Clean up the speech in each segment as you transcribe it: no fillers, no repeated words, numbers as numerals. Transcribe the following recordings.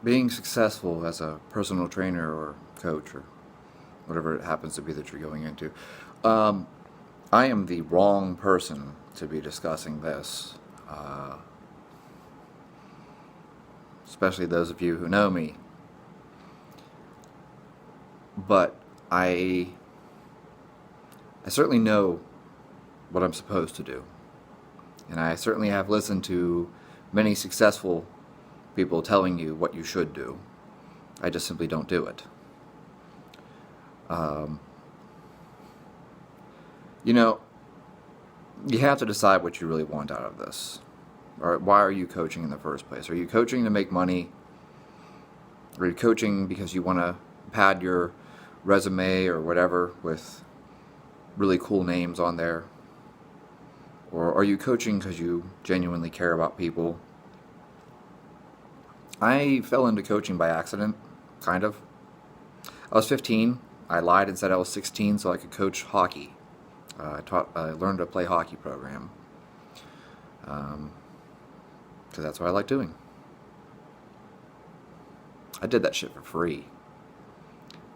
being successful as a personal trainer or coach or whatever it happens to be that you're going into, um, I am the wrong person to be discussing this, uh, especially those of you who know me. But I, I certainly know what I'm supposed to do, and I certainly have listened to many successful people telling you what you should do. I just simply don't do it. Um, you know, you have to decide what you really want out of this. Or why are you coaching in the first place? Are you coaching to make money? Are you coaching because you want to pad your resume or whatever with really cool names on there? Or are you coaching because you genuinely care about people? I fell into coaching by accident, kind of. I was 15. I lied and said I was 16 so I could coach hockey. I learned to play hockey program because that's what I like doing. I did that shit for free.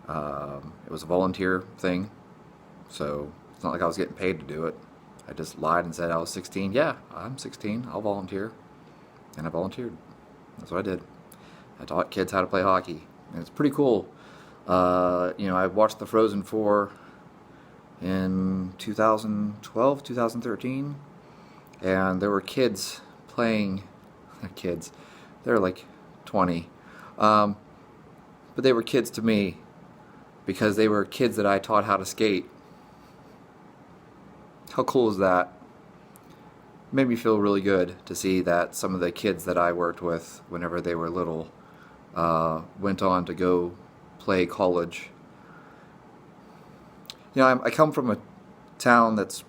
It was a volunteer thing, so it's not like I was getting paid to do it. I just lied and said I was 16. Yeah, I'm 16. I'll volunteer. And I volunteered. That's what I did. I taught kids how to play hockey. And it's pretty cool. I watched the Frozen 4 in 2012, 2013. And there were kids playing. Kids. They were like 20. But they were kids to me because they were kids that I taught how to skate. How cool is that? It made me feel really good to see that some of the kids that I worked with whenever they were little went on to go play college. I come from a town that's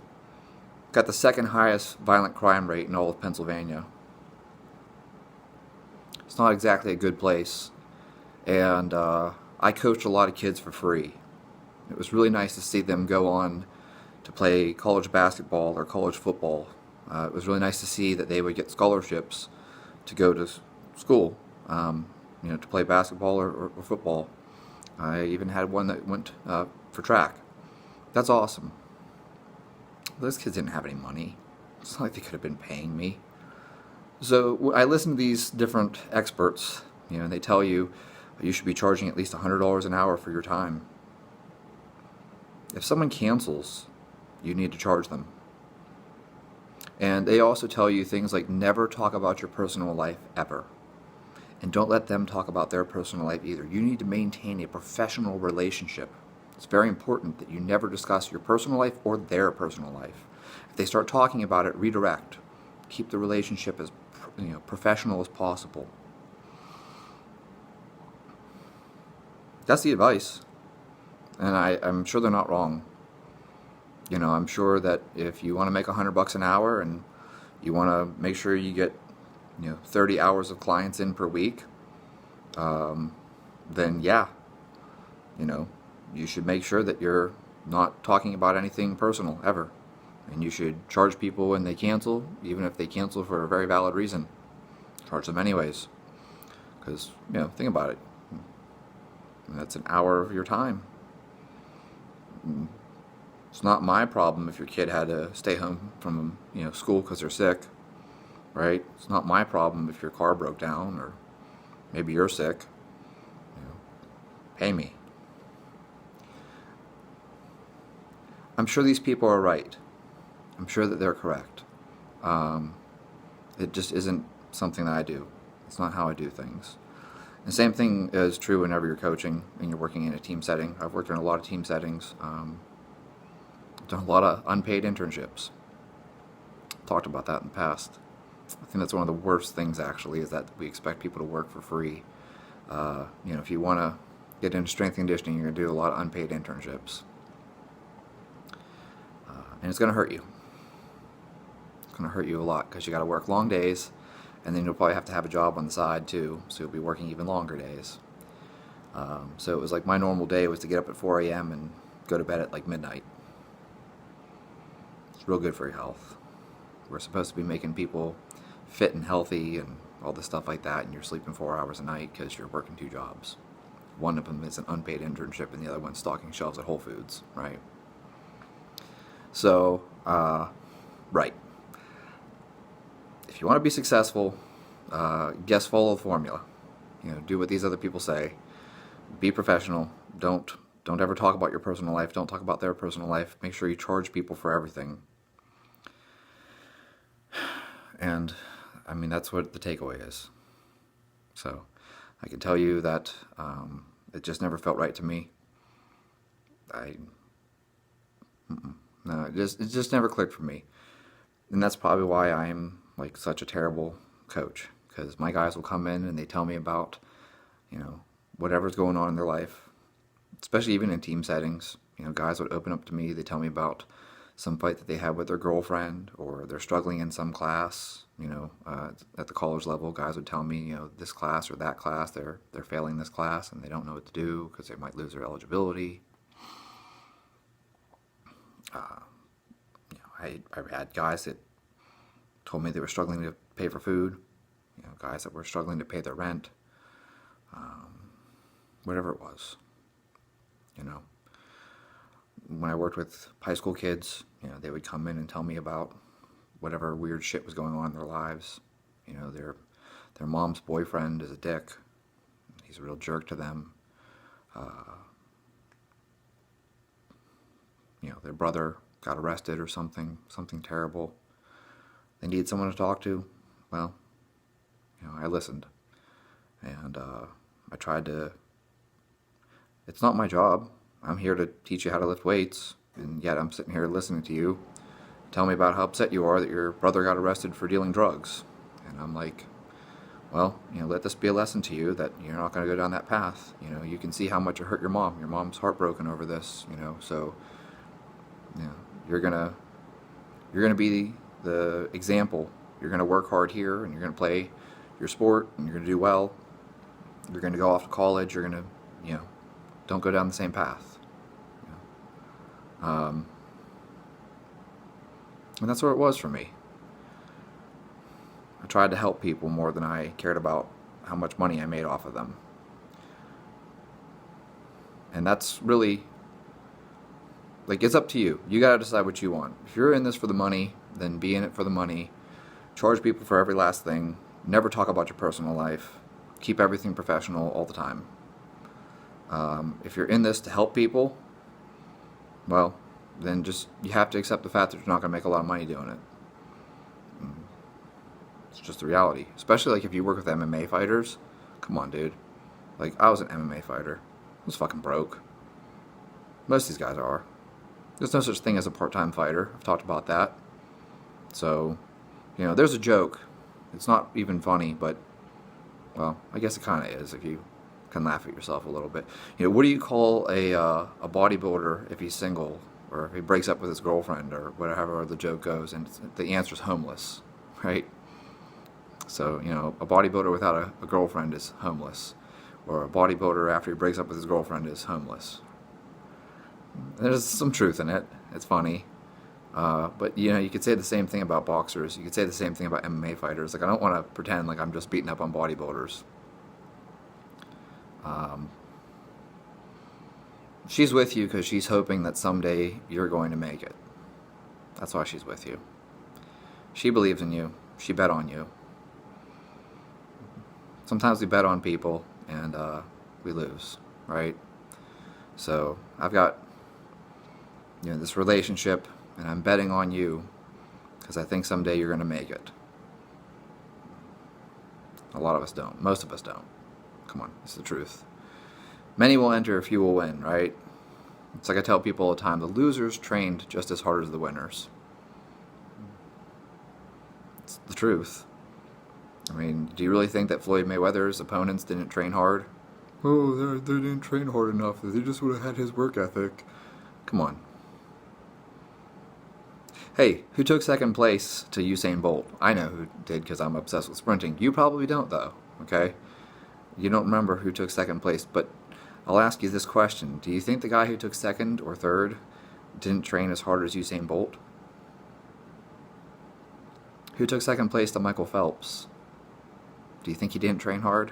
got the second highest violent crime rate in all of Pennsylvania. It's not exactly a good place. And I coached a lot of kids for free. It was really nice to see them go on to play college basketball or college football. It was really nice to see that they would get scholarships to go to school, to play basketball or football. I even had one that went for track. That's awesome. Those kids didn't have any money. It's not like they could have been paying me. So I listen to these different experts, and they tell you you should be charging at least $100 an hour for your time. If someone cancels, you need to charge them. And they also tell you things like never talk about your personal life ever. And don't let them talk about their personal life either. You need to maintain a professional relationship. It's very important that you never discuss your personal life or their personal life. If they start talking about it, redirect. Keep the relationship as professional as possible. That's the advice. And I'm sure they're not wrong. I'm sure that if you want to make $100 an hour and you want to make sure you get 30 hours of clients in per week, then yeah, you should make sure that you're not talking about anything personal ever. And you should charge people when they cancel, even if they cancel for a very valid reason. Charge them anyways. Because, think about it. That's an hour of your time. It's not my problem if your kid had to stay home from school because they're sick, right? It's not my problem if your car broke down or maybe you're sick. Pay me. I'm sure these people are right. I'm sure that they're correct. It just isn't something that I do. It's not how I do things. The same thing is true whenever you're coaching and you're working in a team setting. I've worked in a lot of team settings. I've done a lot of unpaid internships. Talked about that in the past. I think that's one of the worst things, actually, is that we expect people to work for free. If you want to get into strength conditioning, you're going to do a lot of unpaid internships. And it's going to hurt you. It's going to hurt you a lot because you got to work long days, and then you'll probably have to have a job on the side too, so you'll be working even longer days. So it was like my normal day was to get up at 4 a.m. and go to bed at like midnight. It's real good for your health. We're supposed to be making people fit and healthy and all this stuff like that, and you're sleeping 4 hours a night because you're working 2 jobs. One of them is an unpaid internship, and the other one's stocking shelves at Whole Foods, right? So, right. If you want to be successful, guess follow the formula. Do what these other people say. Be professional. Don't ever talk about your personal life. Don't talk about their personal life. Make sure you charge people for everything. And, I mean, that's what the takeaway is. So, I can tell you that it just never felt right to me. No, it just never clicked for me. And that's probably why I'm like such a terrible coach. Because my guys will come in and they tell me about, whatever's going on in their life, especially even in team settings. Guys would open up to me. They tell me about some fight that they had with their girlfriend, or they're struggling in some class. At the college level, guys would tell me, this class or that class, they're failing this class and they don't know what to do because they might lose their eligibility. I had guys that told me they were struggling to pay for food. Guys that were struggling to pay their rent. Whatever it was. When I worked with high school kids, they would come in and tell me about whatever weird shit was going on in their lives. Their mom's boyfriend is a dick. He's a real jerk to them. Their brother got arrested or something terrible. They needed someone to talk to. Well, I listened. And I tried to... It's not my job. I'm here to teach you how to lift weights, and yet I'm sitting here listening to you tell me about how upset you are that your brother got arrested for dealing drugs. And I'm like, well, let this be a lesson to you that you're not going to go down that path. You can see how much it hurt your mom. Your mom's heartbroken over this, so you're gonna be the example. You're gonna work hard here, and you're gonna play your sport, and you're gonna do well. You're gonna go off to college. You're gonna, don't go down the same path. And that's what it was for me. I tried to help people more than I cared about how much money I made off of them. And that's really, it's up to you. You gotta decide what you want. If you're in this for the money, then be in it for the money. Charge people for every last thing. Never talk about your personal life. Keep everything professional all the time. If you're in this to help people, well, then you have to accept the fact that you're not going to make a lot of money doing it. It's just the reality. Especially if you work with MMA fighters. Come on, dude. I was an MMA fighter. I was fucking broke. Most of these guys are. There's no such thing as a part-time fighter. I've talked about that. So, there's a joke. It's not even funny, but, well, I guess it kind of is if you can laugh at yourself a little bit. What do you call a bodybuilder if he's single, or if he breaks up with his girlfriend, or whatever the joke goes? And the answer is homeless, right? So, a bodybuilder without a girlfriend is homeless, or a bodybuilder after he breaks up with his girlfriend is homeless. There's some truth in it. It's funny. But, you could say the same thing about boxers. You could say the same thing about MMA fighters. I don't want to pretend like I'm just beating up on bodybuilders. She's with you because she's hoping that someday you're going to make it. That's why she's with you. She believes in you. She bet on you. Sometimes we bet on people and we lose, right? So I've got this relationship, and I'm betting on you because I think someday you're going to make it. A lot of us don't. Most of us don't. Come on, it's the truth. Many will enter, few will win, right? It's like I tell people all the time, the losers trained just as hard as the winners. It's the truth. I mean, do you really think that Floyd Mayweather's opponents didn't train hard? Oh, they didn't train hard enough. They just would have had his work ethic. Come on. Hey, who took second place to Usain Bolt? I know who did because I'm obsessed with sprinting. You probably don't, though, okay? You don't remember who took second place, but I'll ask you this question. Do you think the guy who took second or third didn't train as hard as Usain Bolt? Who took second place to Michael Phelps? Do you think he didn't train hard?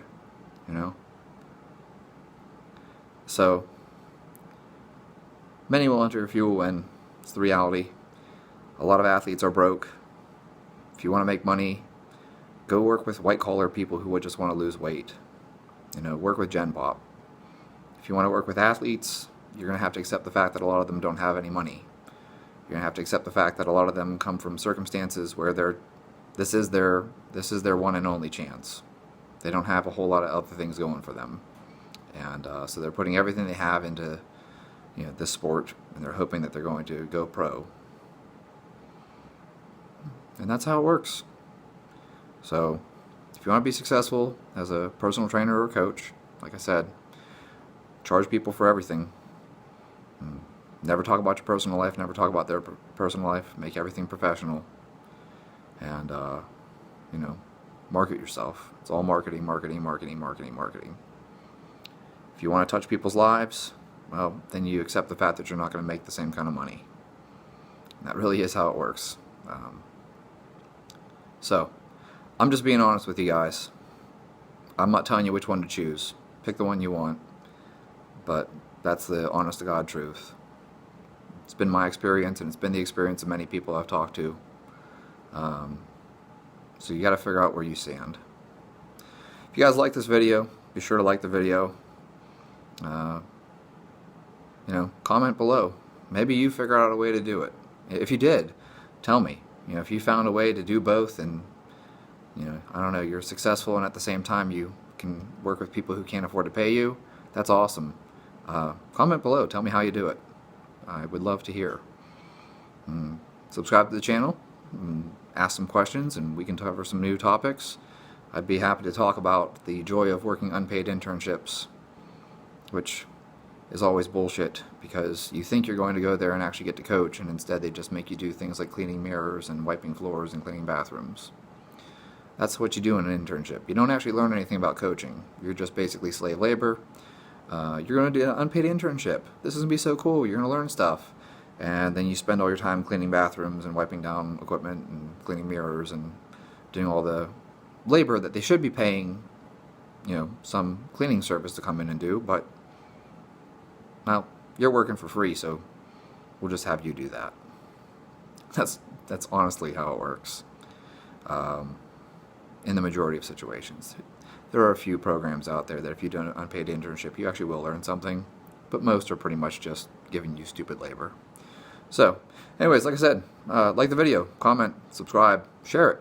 You know? So, many will enter, few will win. It's the reality. A lot of athletes are broke. If you want to make money, go work with white-collar people who would just want to lose weight. You know, work with Gen Pop. If you want to work with athletes, you're going to have to accept the fact that a lot of them don't have any money. You're going to have to accept the fact that a lot of them come from circumstances where this is their one and only chance. They don't have a whole lot of other things going for them. And so they're putting everything they have into, you know, this sport, and they're hoping that they're going to go pro. And that's how it works. So, if you want to be successful as a personal trainer or coach, like I said, charge people for everything. Never talk about your personal life, never talk about their personal life, make everything professional. And, you know, market yourself. It's all marketing, marketing, marketing, marketing, marketing. If you want to touch people's lives, well, then you accept the fact that you're not going to make the same kind of money. And that really is how it works. So, I'm just being honest with you guys. I'm not telling you which one to choose. Pick the one you want. But that's the honest to God truth. It's been my experience, and it's been the experience of many people I've talked to. So you got to figure out where you stand. If you guys like this video, be sure to like the video. You know, comment below. Maybe you figured out a way to do it. If you did, tell me. You know, if you found a way to do both, and, you know, I don't know, you're successful and at the same time you can work with people who can't afford to pay you, that's awesome. Comment below. Tell me how you do it. I would love to hear. Subscribe to the channel. Ask some questions, and we can cover some new topics. I'd be happy to talk about the joy of working unpaid internships, which is always bullshit, because you think you're going to go there and actually get to coach, and instead they just make you do things like cleaning mirrors and wiping floors and cleaning bathrooms. That's what you do in an internship. You don't actually learn anything about coaching. You're just basically slave labor. You're going to do an unpaid internship. This is going to be so cool. You're going to learn stuff. And then you spend all your time cleaning bathrooms and wiping down equipment and cleaning mirrors and doing all the labor that they should be paying, you know, some cleaning service to come in and do, but, well, you're working for free, so we'll just have you do that. That's honestly how it works. In the majority of situations. There are a few programs out there that if you do an unpaid internship, you actually will learn something, but most are pretty much just giving you stupid labor. So, anyways, like I said, like the video, comment, subscribe, share it.